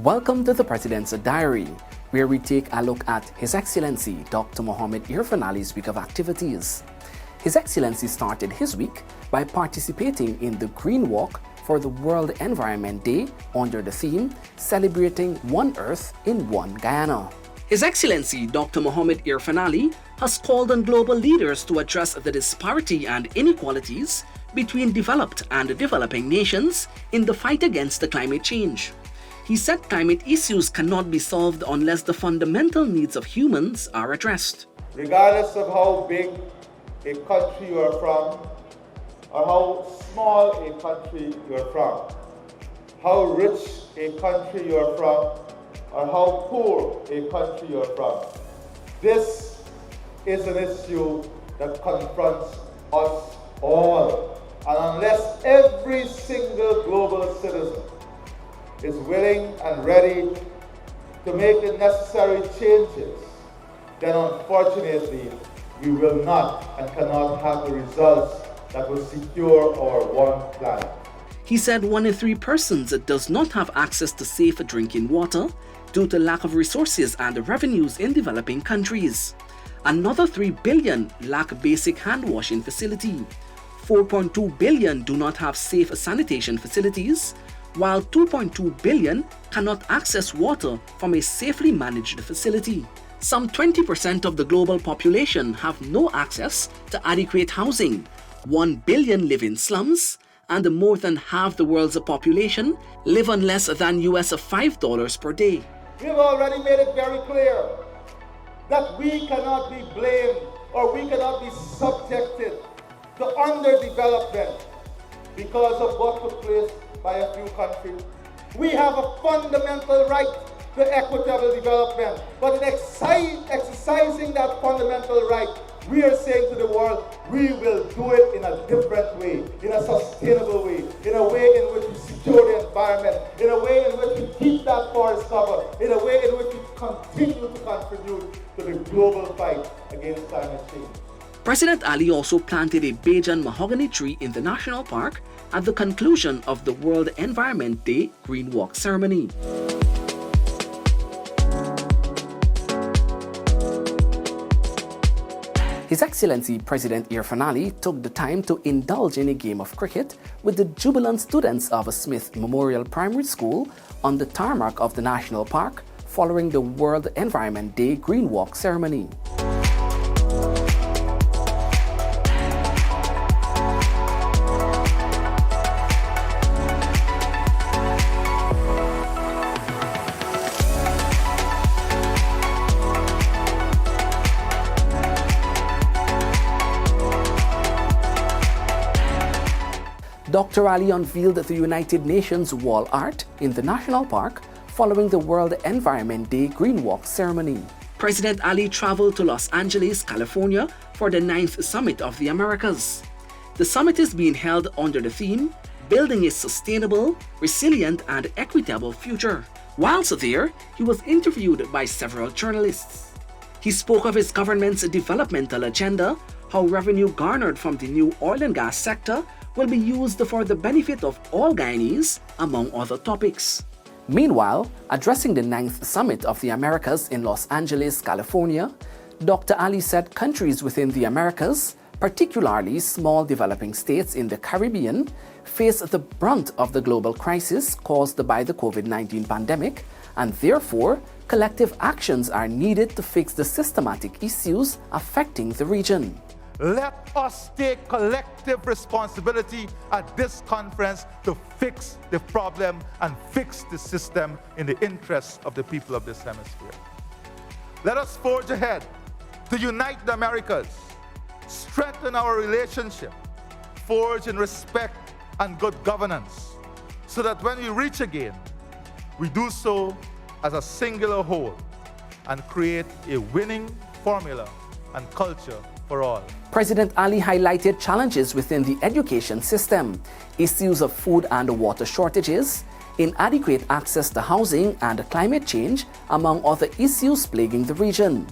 Welcome to the President's Diary, where we take a look at His Excellency Dr. Mohamed Irfaan Ali's week of activities. His Excellency started his week by participating in the Green Walk for the World Environment Day under the theme Celebrating One Earth in One Guyana. His Excellency Dr. Mohamed Irfaan Ali has called on global leaders to address the disparity and inequalities between developed and developing nations in the fight against the climate change. He said climate issues cannot be solved unless the fundamental needs of humans are addressed. Regardless of how big a country you are from, or how small a country you are from, how rich a country you are from, or how poor a country you are from, this is an issue that confronts us all. And unless every single global citizen is willing and ready to make the necessary changes, then unfortunately we will not and cannot have the results that will secure our one planet. He said 1 in 3 persons does not have access to safe drinking water due to lack of resources and revenues in developing countries. Another 3 billion lack basic hand washing facility. 4.2 billion do not have safe sanitation facilities, while 2.2 billion cannot access water from a safely managed facility. Some 20% of the global population have no access to adequate housing. 1 billion live in slums, and more than half the world's population live on less than US $5 per day. We've already made it very clear that we cannot be blamed or we cannot be subjected to underdevelopment because of what took place by a few countries. We have a fundamental right to equitable development, but in exercising that fundamental right, we are saying to the world, we will do it in a different way, in a sustainable way, in a way in which we secure the environment, in a way in which we keep that forest cover, in a way in which we continue to contribute to the global fight against climate change. President Ali also planted a Bajan mahogany tree in the national park at the conclusion of the World Environment Day Green Walk ceremony. His Excellency President Irfaan Ali took the time to indulge in a game of cricket with the jubilant students of Smith Memorial Primary School on the tarmac of the National Park following the World Environment Day Green Walk ceremony. Dr. Ali unveiled the United Nations wall art in the National Park following the World Environment Day Green Walk ceremony. President Ali traveled to Los Angeles, California for the 9th Summit of the Americas. The summit is being held under the theme, Building a Sustainable, Resilient and Equitable Future. Whilst there, he was interviewed by several journalists. He spoke of his government's developmental agenda, how revenue garnered from the new oil and gas sector will be used for the benefit of all Guyanese, among other topics. Meanwhile, addressing the 9th Summit of the Americas in Los Angeles, California, Dr. Ali said countries within the Americas, particularly small developing states in the Caribbean, face the brunt of the global crisis caused by the COVID-19 pandemic, and therefore, collective actions are needed to fix the systematic issues affecting the region. Let us take collective responsibility at this conference to fix the problem and fix the system in the interests of the people of this hemisphere. Let us forge ahead to unite the Americas, strengthen our relationship, forge in respect and good governance, so that when we reach again, we do so as a singular whole and create a winning formula and culture for all. President Ali highlighted challenges within the education system, issues of food and water shortages, inadequate access to housing and climate change, among other issues plaguing the region.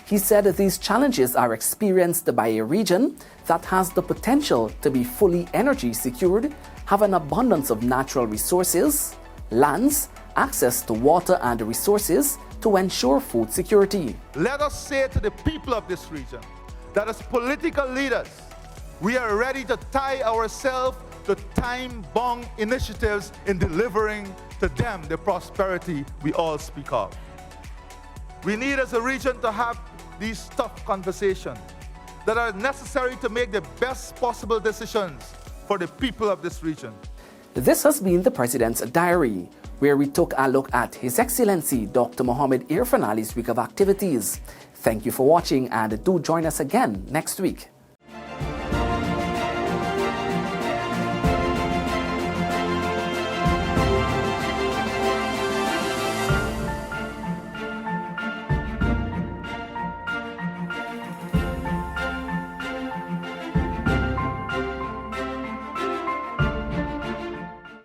He said that these challenges are experienced by a region that has the potential to be fully energy secured, have an abundance of natural resources, lands, access to water and resources to ensure food security. Let us say to the people of this region that as political leaders, we are ready to tie ourselves to time-bound initiatives in delivering to them the prosperity we all speak of. We need as a region to have these tough conversations that are necessary to make the best possible decisions for the people of this region. This has been the President's Diary, where we took a look at His Excellency Dr. Mohamed Irfaan Ali's week of activities. Thank you for watching and do join us again next week.